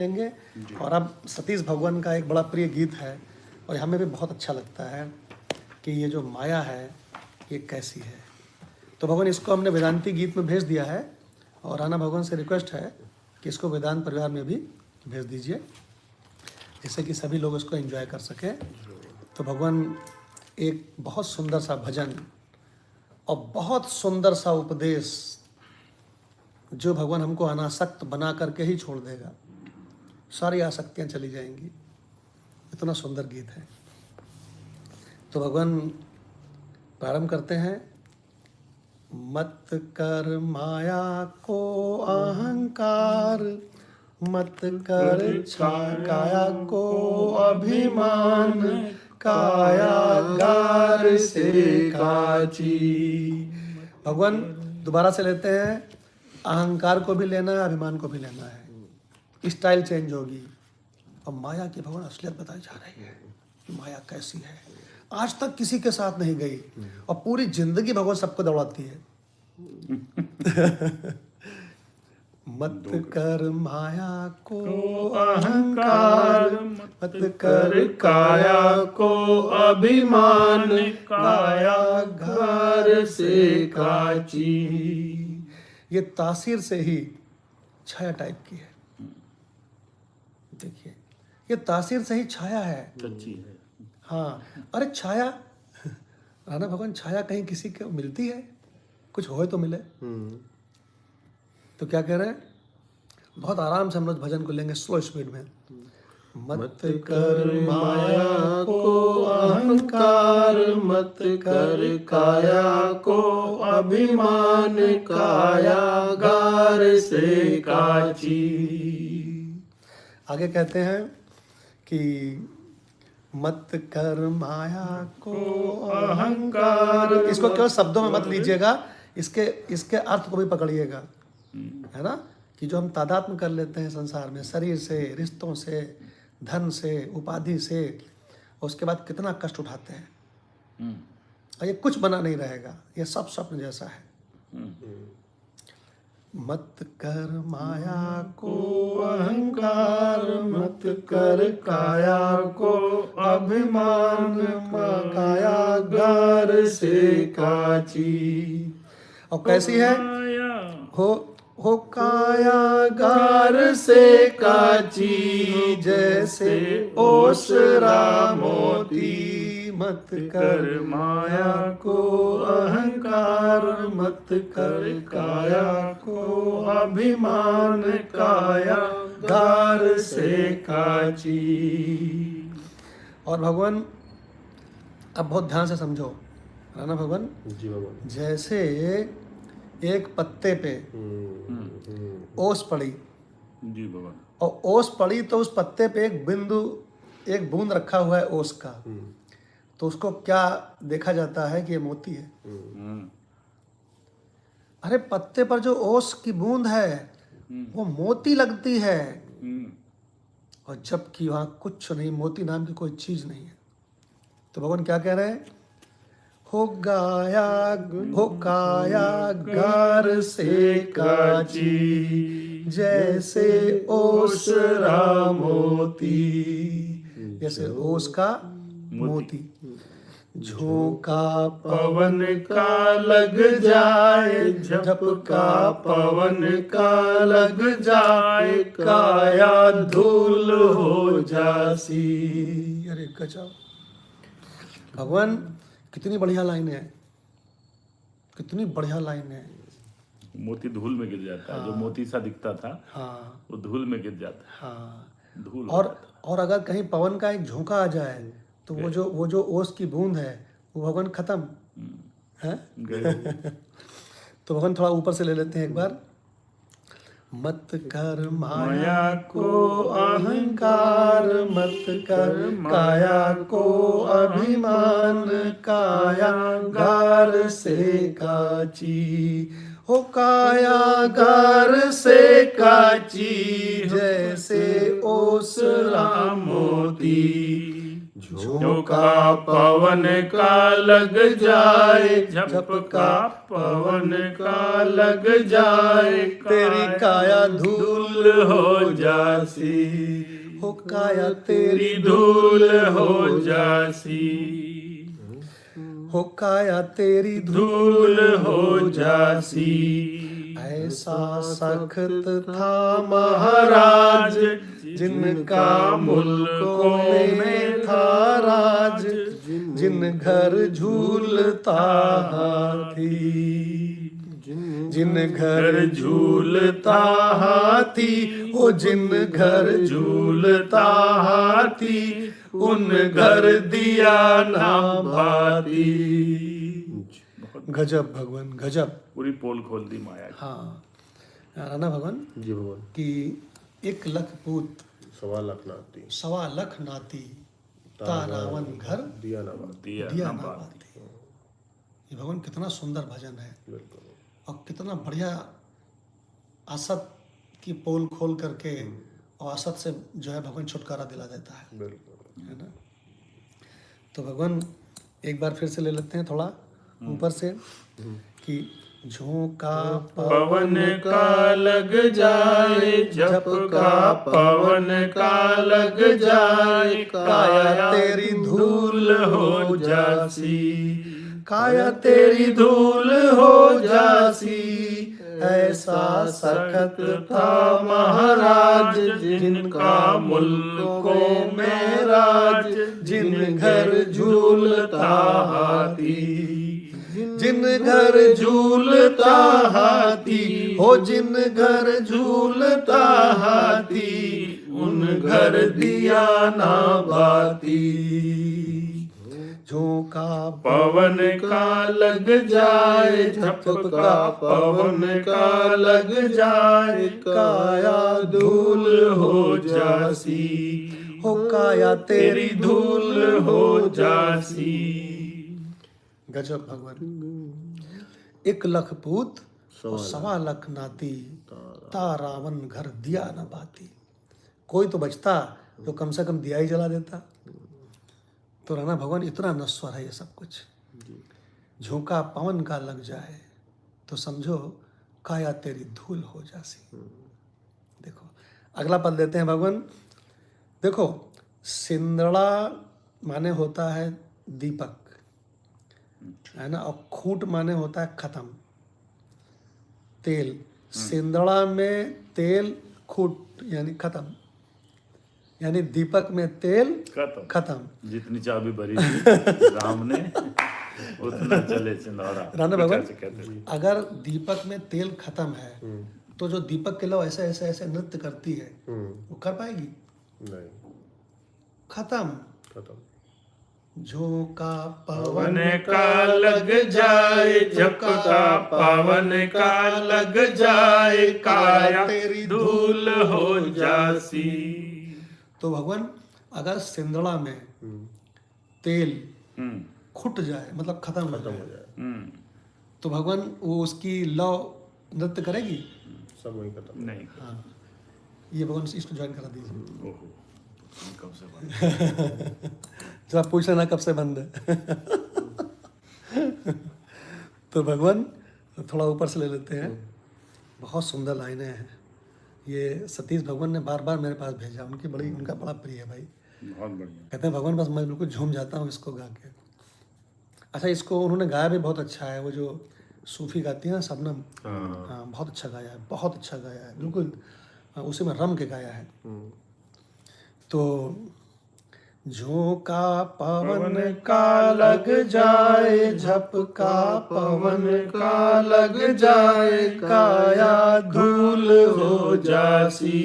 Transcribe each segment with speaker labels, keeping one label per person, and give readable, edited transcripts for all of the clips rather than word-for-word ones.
Speaker 1: देंगे। और अब सतीश भगवान का एक बड़ा प्रिय गीत है और हमें भी बहुत अच्छा लगता है कि ये जो माया है ये कैसी है। तो भगवान इसको हमने वेदांती गीत में भेज दिया है और राणा भगवान से रिक्वेस्ट है कि इसको वेदांत परिवार में भी भेज दीजिए जिससे कि सभी लोग इसको एंजॉय कर सकें। तो भगवान एक बहुत सुंदर सा भजन और बहुत सुंदर सा उपदेश जो भगवान हमको अनासक्त बना करके ही छोड़ देगा, सारी आसक्तियाँ चली जाएंगी। इतना सुंदर गीत है। तो भगवान प्रारंभ करते हैं। मत कर माया को अहंकार, मत कर काया को अभिमान, कायागार से काची। भगवान दोबारा से लेते हैं। अहंकार को भी लेना है, अभिमान को भी लेना है, स्टाइल चेंज होगी। और माया की भगवान असलियत बताई जा रही है कि माया कैसी है, आज तक किसी के साथ नहीं गई और पूरी जिंदगी भगवान सबको दौड़ाती है। मत कर माया को अहंकार, मत कर काया को अभिमान, कायागार से काची। ये तासीर से ही छाया टाइप की है। देखिए ये तासीर से ही छाया है,
Speaker 2: कच्ची है।
Speaker 1: हाँ। अरे छाया, राणा भगवान, छाया कहीं किसी को मिलती है? कुछ होए तो मिले। तो क्या कह रहे हैं? बहुत आराम से हम लोग भजन को लेंगे स्लो स्पीड में। मत कर माया को अहंकार, मत कर काया को अभिमान, कायागार से काची। आगे कहते हैं कि मत कर माया को अहंकार। इसको केवल शब्दों में मत लीजिएगा, इसके अर्थ को भी पकड़िएगा, है ना। कि जो हम तादात्म्य कर लेते हैं संसार में, शरीर से, रिश्तों से, धन से, उपाधि से, उसके बाद कितना कष्ट उठाते हैं। और ये कुछ बना नहीं रहेगा, ये सब स्वप्न जैसा है। मत कर माया को अहंकार, मत कर काया को अभिमान, कायागार से काची। और कैसी है? हो कायागार से काची, जैसे ओसरा मोती। मत कर माया को अहंकार, मत कर काया को अभिमान, कायागार से काची। और भगवान अब बहुत ध्यान से समझो राणा भगवान जी। भगवान जैसे एक पत्ते पे ओस पड़ी
Speaker 2: जी भगवान,
Speaker 1: और ओस पड़ी तो उस पत्ते पे एक बूंद रखा हुआ है ओस का, तो उसको क्या देखा जाता है कि ये मोती है। अरे पत्ते पर जो ओस की बूंद है वो मोती लगती है, और जबकि वहां कुछ नहीं, मोती नाम की कोई चीज नहीं है। तो भगवान क्या कह रहे हैं? हो कायागार से काची, जैसे ओसरा मोती। जैसे ओस का मोती। झोंका पवन का लग जाए, झपका पवन का लग जाए, काया धूल हो जासी। अरे गजब भगवान, कितनी बढ़िया लाइन है, कितनी बढ़िया लाइन है।
Speaker 2: मोती धूल में गिर जाता है। जो मोती सा दिखता था,
Speaker 1: हाँ,
Speaker 2: वो धूल में गिर जाता है।
Speaker 1: हाँ।
Speaker 2: धूल
Speaker 1: और अगर कहीं पवन का एक झोंका आ जाए तो वो जो ओस की बूंद है वो भगवान खत्म है। तो भगवान थोड़ा ऊपर से ले लेते हैं एक बार। मत कर माया को अहंकार, मत कर काया को अभिमान, कायागार से काची। हो कायागार से काची, जैसे ओसरा मोती।
Speaker 2: झोंका पवन का लग जाए, झपका पवन का लग जाए,
Speaker 1: तेरी काया धूल
Speaker 2: हो जासी,
Speaker 1: हो काया तेरी
Speaker 2: धूल हो जासी,
Speaker 1: हो काया तेरी
Speaker 2: धूल हो जासी।
Speaker 1: ऐसा सख्त था महाराज जिनका मुल्कों में था राज, जिन घर झूलता हाथी, जिन घर झूलता हाथी, ओ जिन घर झूलता हाथी, उन घर दिया ना भाती। गजब भगवान गजब,
Speaker 2: पूरी पोल खोल दी माया की।
Speaker 1: हाँ राणा भगवान
Speaker 3: जी भगवान।
Speaker 1: कि 1 लाख पूत
Speaker 3: 1.25 लाख नाती,
Speaker 1: 1.25 लाख नाती, ता रावण घर
Speaker 3: दिया ना बात।
Speaker 1: दिया ना बाती। ये भगवान कितना सुंदर भजन है,
Speaker 3: बिल्कुल।
Speaker 1: और कितना बढ़िया असत की पोल खोल करके और असत से जो है भगवान छुटकारा दिला देता है
Speaker 3: बिल्कुल।
Speaker 1: है ना। तो भगवान एक बार फिर से ले लेते हैं थोड़ा ऊपर से कि झोंका
Speaker 2: पवन का लग जाए, झपका पवन का लग जाए, काया तेरी धूल हो जासी,
Speaker 1: काया
Speaker 2: तेरी धूल हो जासी।
Speaker 1: ऐसा सख्त
Speaker 2: था महाराज जिनका मुल्कों में राज, जिन घर झूलता हाथी,
Speaker 1: जिन घर झूलता हाथी, हो जिन घर झूलता हाथी,
Speaker 2: उन घर दिया ना बाती।
Speaker 1: झोंका
Speaker 2: पवन का लग जाए, झपका पवन का लग जाए, काया धूल हो जासी,
Speaker 1: हो काया तेरी
Speaker 2: धूल हो जासी।
Speaker 1: गजब भगवान। 1 लाख पूत और 1.25 लाख नाती, ता रावण घर दिया न बाती। कोई तो बचता तो कम से कम दिया ही जला देता। तो राणा भगवान इतना नश्वर है ये सब कुछ। झोंका पवन का लग जाए तो समझो काया तेरी धूल हो जासी। देखो अगला पद देते हैं भगवान। देखो सिंदड़ा माने होता है दीपक, है ना, और खूंट माने होता है खत्म, तेल। सिंदड़ा में तेल, खूंट यानी खत्म, यानी दीपक में तेल खत्म।
Speaker 2: जितनी चाबी भरी थी राम ने उतना चले सिंदौरा।
Speaker 1: राणा भगवान
Speaker 2: कहते थे।
Speaker 1: अगर दीपक में तेल खत्म है तो जो दीपक के लौ ऐसे ऐसे ऐसे नृत्य करती है वो कर पाएगी?
Speaker 3: नहीं,
Speaker 1: खत्म। झोंका
Speaker 2: पवन का लग जाए, झपका पवन का लग जाए, काया तेरी धूल हो जासी।
Speaker 1: तो भगवान अगर सिंदड़ा में तेल खुट जाए मतलब खत्म हो जाए तो भगवान वो उसकी लौ नृत्य करेगी?
Speaker 3: सब वही खत्म।
Speaker 2: नहीं।
Speaker 1: हाँ, ये भगवान इसको ज्वाइन करा दीजिए।
Speaker 2: ओहो, कब से बंद?
Speaker 1: जब आप पूछ लेना कब से बंद है। तो भगवान थोड़ा ऊपर से ले लेते हैं। बहुत सुंदर लाइनें हैं। ये सतीश भगवान ने बार बार मेरे पास भेजा, उनका बड़ा प्रिय है भाई।
Speaker 2: बहुत बढ़िया।
Speaker 1: कहते हैं भगवान बस मैं बिल्कुल झूम जाता हूँ इसको गा के। अच्छा, इसको उन्होंने गाया भी बहुत अच्छा है। वो जो सूफी गाती है ना शबनम, हाँ बहुत अच्छा गाया है, बहुत अच्छा गाया है, बिल्कुल उसी में रम के गाया है। तो झोंका पवन का लग जाए, झपका पवन का लग जाए, काया धूल हो जासी,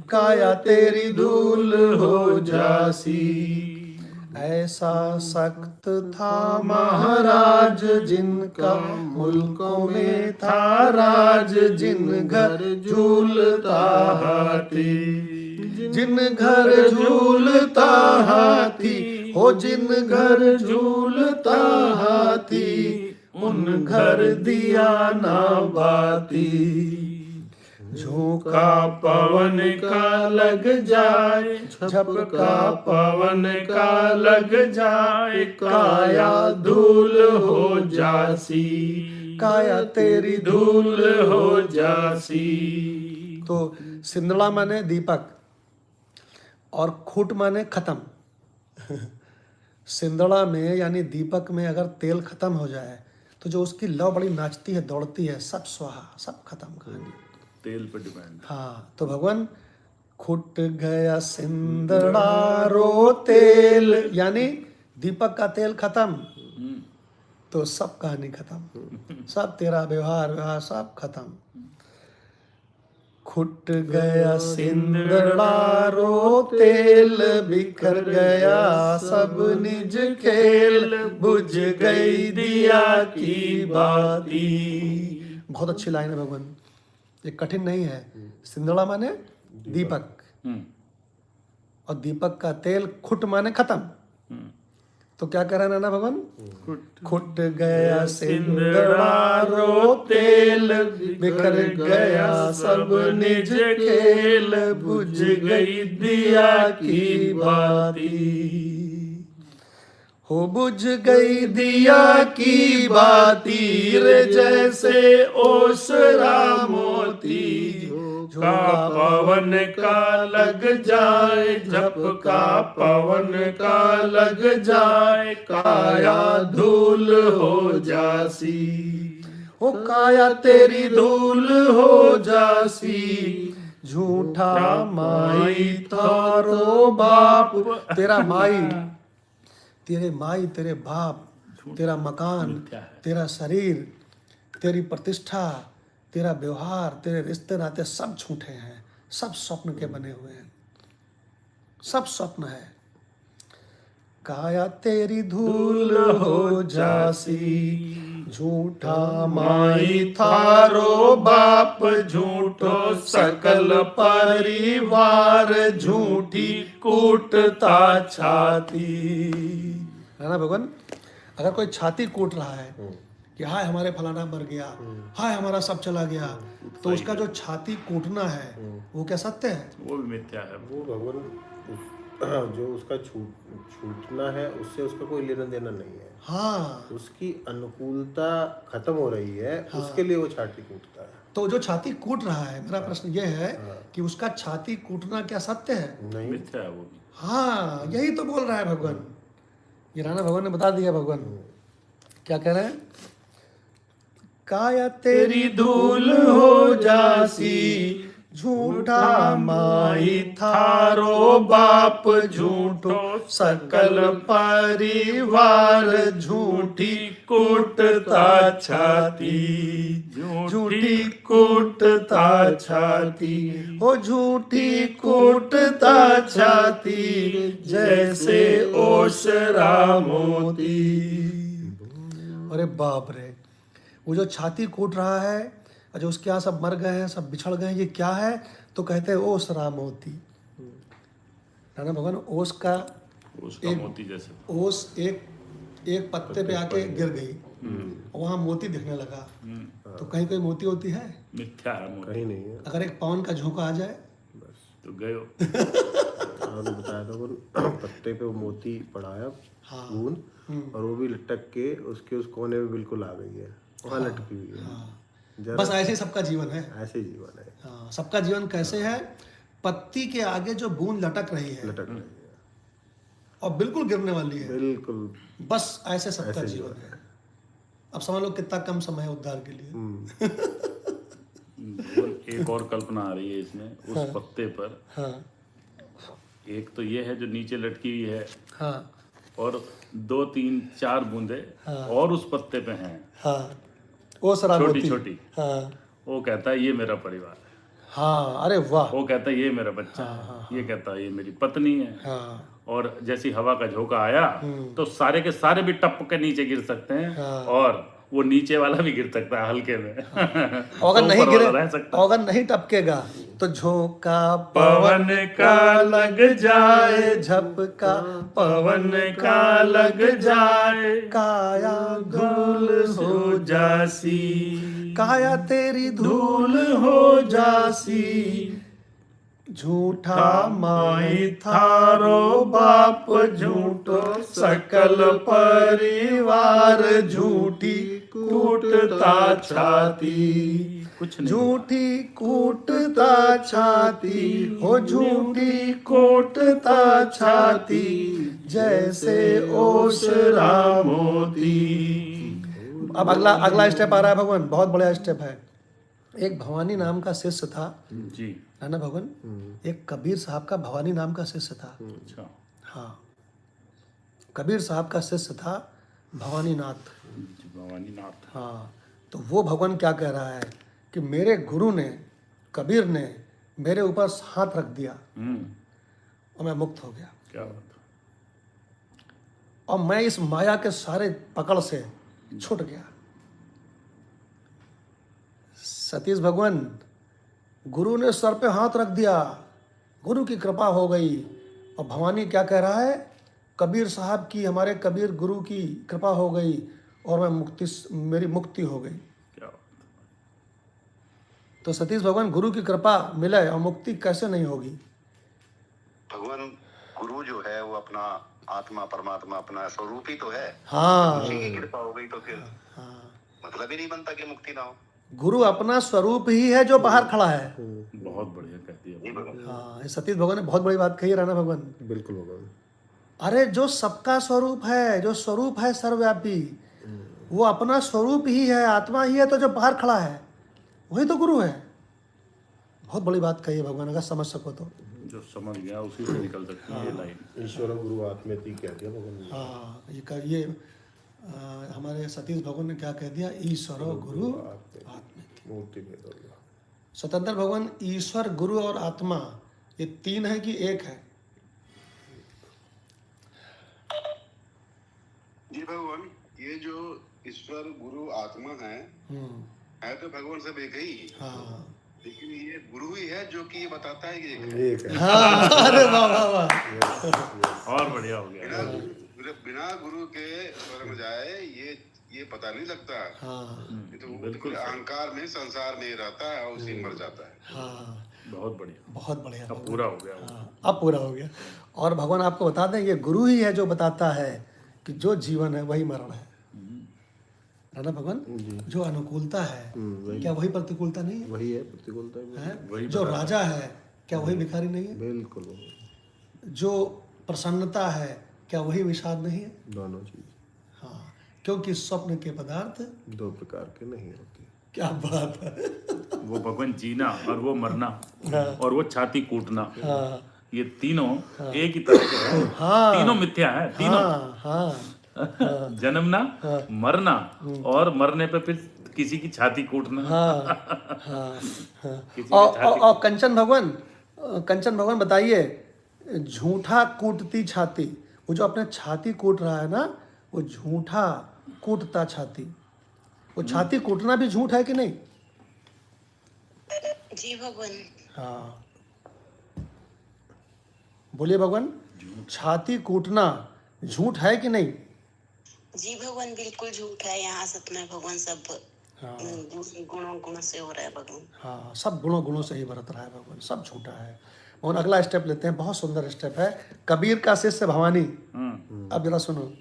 Speaker 1: काया तेरी धूल हो जासी। ऐसा सख्त था महाराज जिनका मुल्कों में था राज, जिन घर झूलता हाथी, जिन घर झूलता हाथी, हो जिन घर झूलता हाथी, उन घर दिया ना बाती। झोंका
Speaker 3: पवन का लग जाए, झपका पवन का लग जाए, काया धूल हो जासी,
Speaker 1: काया तेरी
Speaker 3: धूल हो जासी।
Speaker 1: तो सिंदड़ा माने दीपक और खूट माने खत्म। सिंदड़ा में यानी दीपक में अगर तेल खत्म हो जाए तो जो उसकी लौ बड़ी नाचती है, दौड़ती है, सब स्वाहा, सब खत्म कहानी।
Speaker 2: तेल पे डिपेंड।
Speaker 1: हाँ, तो भगवान खुट गया सिंदड़ा रो तेल, यानी दीपक का तेल खत्म तो सब कहानी खत्म, सब तेरा व्यवहार सब खत्म। खुट गया सिंदड़ा रो तेल, बिखर गया सब निज खेल, बुझ गई दिया की बाती। बहुत अच्छी लाइन है भगवान, ये कठिन नहीं है। सिंदड़ा माने दीपक और दीपक का तेल खुट माने खत्म। तो क्या कह रहे हैं नाना भगवान? खुट गया सिंदड़ा रो तेल, बिखर गया सब निज खेल, बुझ गई दिया की बाती। हो बुझ गई दिया की बाती रे, जैसे ओसरा मोती,
Speaker 3: का पवन का लग जाए, झपका पवन का लग जाए, काया धूल हो जासी,
Speaker 1: हो काया तेरी धूल हो जासी। झूठा माई थारो बाप, तेरा माई, तेरे माई, तेरे बाप, तेरा मकान, तेरा शरीर, तेरी प्रतिष्ठा, तेरा व्यवहार, तेरे रिश्ते नाते सब झूठे हैं, सब स्वप्न के बने हुए हैं, सब स्वप्न है। काया तेरी धूल हो जासी, झूठा माई थारो बाप, झूठो सकल परिवार, झूठी कूटता छाती। है ना भगवान? अगर कोई छाती कूट रहा है कि हाय हमारे फलाना मर गया, हाय हमारा सब चला गया, तो उसका जो छाती कूटना है वो क्या सत्य है?
Speaker 2: वो भी मिथ्या है।
Speaker 3: वो भगवान जो उसका छूटना है उससे उसका कोई लेना देना नहीं है।
Speaker 1: हाँ,
Speaker 3: उसकी अनुकूलता खत्म हो रही है, उसके लिए वो छाती कूटता है।
Speaker 1: तो जो छाती कूट रहा है, मेरा प्रश्न ये है कि उसका छाती कूटना क्या सत्य है?
Speaker 3: नहीं,
Speaker 2: मिथ्या है वो भी।
Speaker 1: हाँ, यही तो बोल रहा है भगवान। ये राणा भगवान ने बता दिया। भगवान क्या कह रहे हैं? काया तेरी धूल हो जासी, झूठा माई थारो बाप, झूठो सकल परिवार, झूठी कूटता छाती, झूठी कूटता छाती, हो झूठी कूटता छाती, जैसे ओसरा मोती। अरे बाप रे, वो जो छाती कूट रहा है और जो उसके यहाँ सब मर गए हैं, सब बिछड़ गए हैं, ये क्या है? तो कहते हैं ओस राम मोती। राणा भगवान, ओस का
Speaker 2: उसका मोती जैसे।
Speaker 1: ओस एक पत्ते पे आके गिर गई, वहां मोती दिखने लगा, तो कहीं कोई मोती होती है?
Speaker 2: मिथ्या है मोती।
Speaker 3: कहीं नहीं है।
Speaker 1: अगर एक पवन का झोंका आ जाए
Speaker 2: तो गए हो।
Speaker 3: आपने बताया था वो पत्ते पे वो मोती पड़ा है बूंद, और वो भी लटक के उसके उस कोने में बिल्कुल आ गई है, वहाँ लटकी हुई है।
Speaker 1: बस ऐसे ही सबका जीवन है।
Speaker 3: ऐसे जीवन है,
Speaker 1: हाँ, सबका जीवन कैसे है? पत्ती के आगे जो बूंद लटक रही है
Speaker 3: लटक रही है,
Speaker 1: और बिल्कुल गिरने वाली है,
Speaker 3: बिल्कुल
Speaker 1: बस ऐसे सबका जीवन है। अब समझ लो कितना कम समय है उद्धार के लिए।
Speaker 2: एक और कल्पना आ रही है इसमें उस पत्ते पर।
Speaker 1: हाँ
Speaker 2: एक तो ये है जो नीचे लटकी हुई है,
Speaker 1: हाँ
Speaker 2: और 2 3 4 बूंदे और उस पत्ते पे हैं,
Speaker 1: हाँ, वो सराबोती।
Speaker 2: छोटी।
Speaker 1: हाँ
Speaker 2: वो कहता है ये मेरा परिवार है,
Speaker 1: हाँ, अरे वाह।
Speaker 2: वो कहता है ये मेरा बच्चा है, ये कहता है ये मेरी पत्नी है।
Speaker 1: हाँ
Speaker 2: और जैसी हवा का झोंका आया तो सारे के सारे भी टप के नीचे गिर सकते हैं, और वो नीचे वाला भी गिर सकता है हल्के में।
Speaker 1: और अगर
Speaker 2: तो
Speaker 1: नहीं
Speaker 2: ऊपर
Speaker 1: गिरे,
Speaker 2: वाला रह सकता है।
Speaker 1: और अगर नहीं टपकेगा तो झोंका
Speaker 2: पवन का लग जाए,
Speaker 1: झपका
Speaker 2: पवन का लग जाए,
Speaker 1: काया
Speaker 2: धूल हो जासी,
Speaker 1: काया तेरी
Speaker 2: धूल हो जासी,
Speaker 1: झूठा
Speaker 2: माई थारो बाप झूठो, सकल परिवार झूठी कूटता छाती। कुछ नहीं,
Speaker 1: झूठी कूटता छाती, हो झूठी कूटता छाती, जैसे ओसरा मोती। अब अगला स्टेप आ रहा है भगवान, बहुत बड़ा स्टेप है। एक भवानी नाम का शिष्य था
Speaker 2: जी,
Speaker 1: है ना भगवान, एक कबीर साहब का भवानी नाम का शिष्य था।
Speaker 2: अच्छा,
Speaker 1: हाँ, कबीर साहब का शिष्य था भवानी नाथ।
Speaker 2: भवानी नाथ।
Speaker 1: हाँ, तो वो भगवान क्या कह रहा है कि मेरे गुरु ने, कबीर ने मेरे ऊपर हाथ रख दिया और मैं मुक्त हो गया,
Speaker 2: क्या बात,
Speaker 1: और मैं इस माया के सारे पकड़ से छूट गया। सतीश भगवान, गुरु ने सर पे हाथ रख दिया, गुरु की कृपा हो गई, और भवानी क्या कह रहा है, कबीर साहब की, हमारे कबीर गुरु की कृपा हो गई और मैं मेरी मुक्ति हो गई।
Speaker 2: क्या बात।
Speaker 1: तो सतीश भगवान, गुरु की कृपा मिले और मुक्ति कैसे नहीं होगी?
Speaker 4: भगवान गुरु जो है वो अपना आत्मा परमात्मा अपना स्वरूप ही तो है।
Speaker 1: हाँ,
Speaker 4: उसी की कृपा हो गई तो फिर मतलब ही नहीं बनता कि मुक्ति ना हो।
Speaker 1: गुरु अपना स्वरूप ही है जो बाहर खड़ा है।
Speaker 2: बहुत बढ़िया कहती है।
Speaker 1: हाँ, ये सतीश भगवान ने बहुत बड़ी बात कही है राणा भगवान।
Speaker 3: बिल्कुल भगवान।
Speaker 1: अरे जो सबका स्वरूप है, जो स्वरूप है सर्वव्यापी, वो अपना स्वरूप ही है, आत्मा ही है, तो जो बाहर खड़ा है वही तो गुरु है। बहुत बड़ी बात कही है भगवान, अगर समझ सको तो।
Speaker 2: जो समझ गया उसी से निकल सकती है ये लाइन।
Speaker 3: ईश्वर गुरु आत्मेति कह दिया भगवान ने।
Speaker 1: हाँ, ये हमारे सतीश भगवान ने क्या कह दिया, ईश्वर गुरु आत्मा।
Speaker 3: मूर्ति भेद हो गया।
Speaker 1: स्वतंत्र भगवान, ईश्वर गुरु और आत्मा ये तीन है कि एक है?
Speaker 4: जी भगवान, ये जो ईश्वर गुरु आत्मा है तो भगवान सब एक ही।
Speaker 1: हाँ,
Speaker 4: लेकिन ये गुरु ही है जो कि ये बताता है कि
Speaker 3: एक है।
Speaker 1: हाँ, अरे वाह वाह वाह,
Speaker 2: और बढ़िया हो गया।
Speaker 4: बिना गुरु के स्वर्ग जाए ये पता नहीं लगता।
Speaker 1: हाँ
Speaker 4: ये तो बिल्कुल अहंकार में संसार में रहता है और उसी में मर जाता है।
Speaker 1: हाँ,
Speaker 2: बहुत बढ़िया,
Speaker 1: बहुत बढ़िया।
Speaker 2: अब पूरा हो गया।
Speaker 1: हाँ, अब पूरा हो गया। और भगवान आपको बता दें, ये गुरु ही है जो बताता है कि जो जीवन है वही मरण है ना भगवान। जो अनुकूलता है क्या वही प्रतिकूलता नहीं है?
Speaker 3: वही है प्रतिकूलता भी
Speaker 1: है?
Speaker 2: वही
Speaker 1: जो राजा है क्या वही भिखारी नहीं है?
Speaker 3: बिल्कुल।
Speaker 1: जो प्रसन्नता है क्या वही विषाद नहीं है?
Speaker 3: दोनों चीज।
Speaker 1: हाँ, क्योंकि स्वप्न के पदार्थ
Speaker 3: दो प्रकार के नहीं होते।
Speaker 1: क्या बात है।
Speaker 2: वो भगवान जीना और वो मरना और वो छाती कूटना, ये तीनों एक ही तरह के हैं। तीनों मिथ्या है, तीनों।
Speaker 1: हाँ,
Speaker 2: जन्मना, मरना और मरने पे फिर किसी की छाती कूटना।
Speaker 1: और कंचन भगवान बताइए, झूठा कूटती छाती, वो जो अपने छाती कूट रहा है ना, वो झूठा कूटता छाती। वो छाती कूटना भी झूठ है कि नहीं?
Speaker 5: जी भगवान।
Speaker 1: हाँ, बोलिए भगवान, छाती कूटना झूठ है कि नहीं?
Speaker 5: जी भगवान, बिल्कुल झूठ है। यहाँ सत्य में भगवान सब गुणों से हो रहा है भगवान।
Speaker 1: हाँ, सब गुणों से ही बरत रहा है भगवान, सब झूठा है। और अगला स्टेप लेते हैं, बहुत सुंदर स्टेप है, कबीर का शिष्य भवानी। अब जरा सुनो,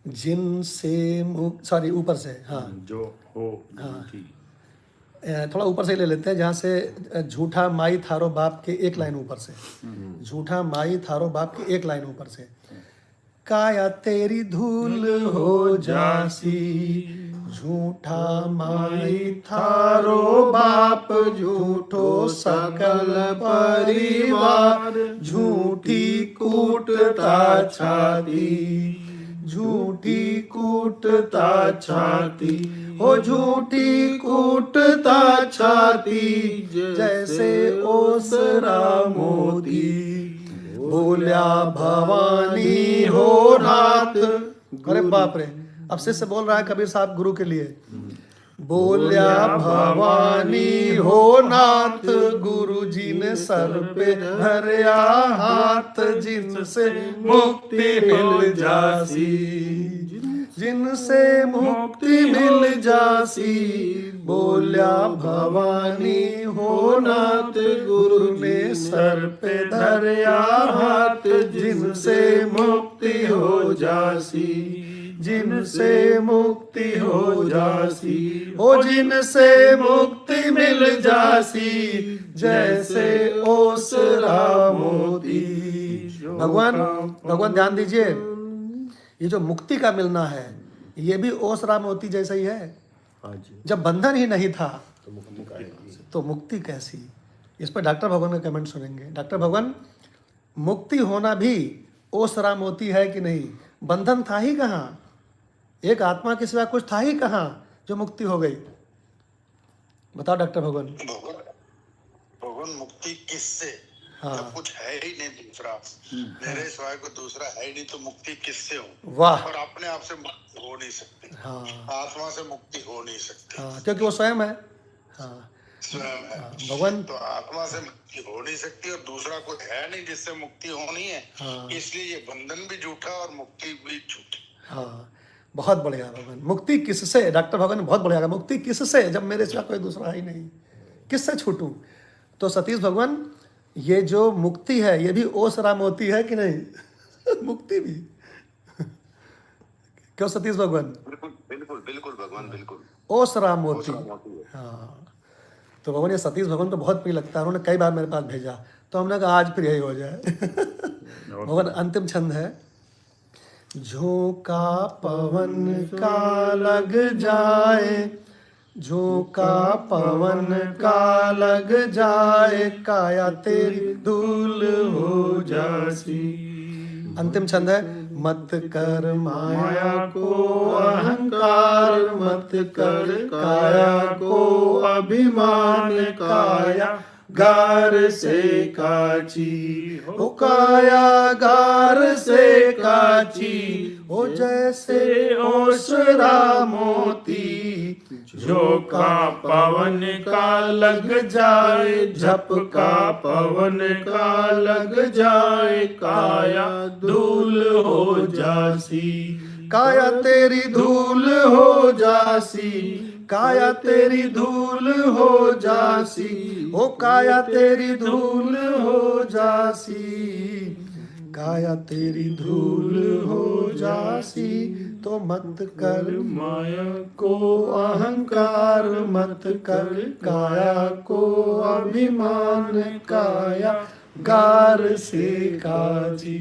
Speaker 1: जिनसे सॉरी ऊपर से, हाँ
Speaker 2: जो हो झूठी।
Speaker 1: थोड़ा ऊपर से ले लेते हैं, जहाँ से झूठा माई थारो बाप के एक लाइन ऊपर से, झूठा माई थारो बाप के एक लाइन ऊपर से, काया तेरी धूल हो जासी, झूठा माई थारो बाप झूठो सकल परिवार, झूठी कूटता छाती, झूठी कूटता छाती, हो झूठी कूटता छाती, जैसे ओसरा मोती, बोलिया भवानी हो नाथ। अरे बाप रे, अब शिष्य बोल रहा है कबीर साहब गुरु के लिए, बोल्या भवानी हो नाथ, गुरु जी ने सर पे धरया हाथ, जिनसे मुक्ति मिल जासी, जिनसे मुक्ति मिल जासी। बोल्या भवानी हो नाथ, गुरु ने सर पे धरया हाथ, जिनसे मुक्ति हो जासी, जिनसे मुक्ति हो जासी। ओ जिनसे मुक्ति मिल जासी, जैसे ओसरा मोती। भगवान ध्यान दीजिए, ये जो मुक्ति का मिलना है ये भी ओसरा मोती जैसा ही है।
Speaker 3: हाँ जी।
Speaker 1: जब बंधन ही नहीं था
Speaker 3: तो मुक्ति कहाँ?
Speaker 1: तो मुक्ति कैसी? इस पर डॉक्टर भगवान का कमेंट सुनेंगे। डॉक्टर भगवान, मुक्ति होना भी ओसरा मोती है कि नहीं? बंधन था ही कहाँ? एक आत्मा के सिवा कुछ था ही कहाँ जो मुक्ति हो गई? बताओ डॉक्टर भगवान।
Speaker 4: भगवान मुक्ति किससे?
Speaker 1: हाँ।
Speaker 4: जब कुछ है ही नहीं दूसरा, मेरे सिवाय को दूसरा है ही नहीं, तो मुक्ति किससे हो?
Speaker 1: वाह।
Speaker 4: और अपने आप से मुक्ति हो नहीं सकती।
Speaker 1: हाँ
Speaker 4: आत्मा से मुक्ति हो नहीं सकती।
Speaker 1: हाँ, क्योंकि वो स्वयं है। हाँ
Speaker 4: स्वयं है।
Speaker 1: भगवान।
Speaker 4: तो आत्मा से मुक्ति हो नहीं सकती और दूसरा कोई है नहीं जिससे मुक्ति होनी है।
Speaker 1: हाँ।
Speaker 4: इसलिए ये बंधन भी झूठा और मुक्ति भी झूठी।
Speaker 1: हाँ, बहुत बढ़िया भगवान। मुक्ति किससे? डॉक्टर भगवान ने बहुत बढ़िया कहा, मुक्ति किससे जब मेरे सिवा कोई दूसरा है ही नहीं, किससे छूटूं? तो सतीश भगवान, ये जो मुक्ति है ये भी ओसरा मोती है कि नहीं? मुक्ति भी। क्यों सतीश भगवान?
Speaker 4: बिल्कुल बिल्कुल बिल्कुल भगवान, बिल्कुल
Speaker 1: ओसरा मोती। हाँ, तो भगवान ये सतीश भगवान को बहुत प्रिय लगता है। उन्होंने कई बार मेरे पास भेजा, तो हमने कहा आज फिर यही हो जाए। भगवान अंतिम छंद है। झोंका पवन का लग जाए, झोंका पवन का लग जाए, काया तेरी धूल हो जासी। अंतिम छंद है। मत कर माया को अहंकार, मत कर काया को अभिमान, काया गार से काची, ओ काया गार से काची, ओ जैसे ओसरा मोती। झोंका पवन का लग जाए, झपका पवन का लग जाए, काया धूल हो जासी, काया तेरी धूल हो जासी, काया तेरी धूल हो जासी, ओ काया तेरी धूल हो जासी, काया तेरी धूल हो जासी। तो मत कर माया को अहंकार, मत कर काया को अभिमान, काया गार से काजी।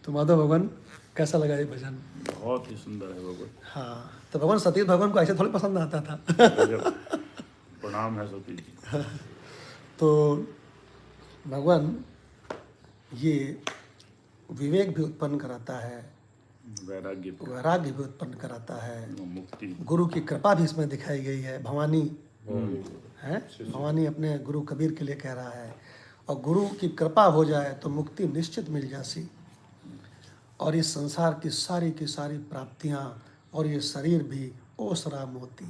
Speaker 1: तो माधव भगवान, कैसा लगा ये भजन?
Speaker 2: बहुत ही सुंदर है भगवान।
Speaker 1: हाँ, तो भगवान सतीश भगवान को ऐसे थोड़ी पसंद आता था।
Speaker 2: गजब। प्रणाम है सतीश जी।
Speaker 1: तो भगवान ये विवेक भी उत्पन्न कराता है,
Speaker 2: वैराग्य
Speaker 1: वैराग्य भी उत्पन्न कराता है,
Speaker 2: मुक्ति,
Speaker 1: गुरु की कृपा भी इसमें दिखाई गई है। भवानी है, भवानी अपने गुरु कबीर के लिए कह रहा है, और गुरु की कृपा हो जाए तो मुक्ति निश्चित मिल जासी, और इस संसार की सारी प्राप्तियां और ये शरीर भी ओसरा मोती।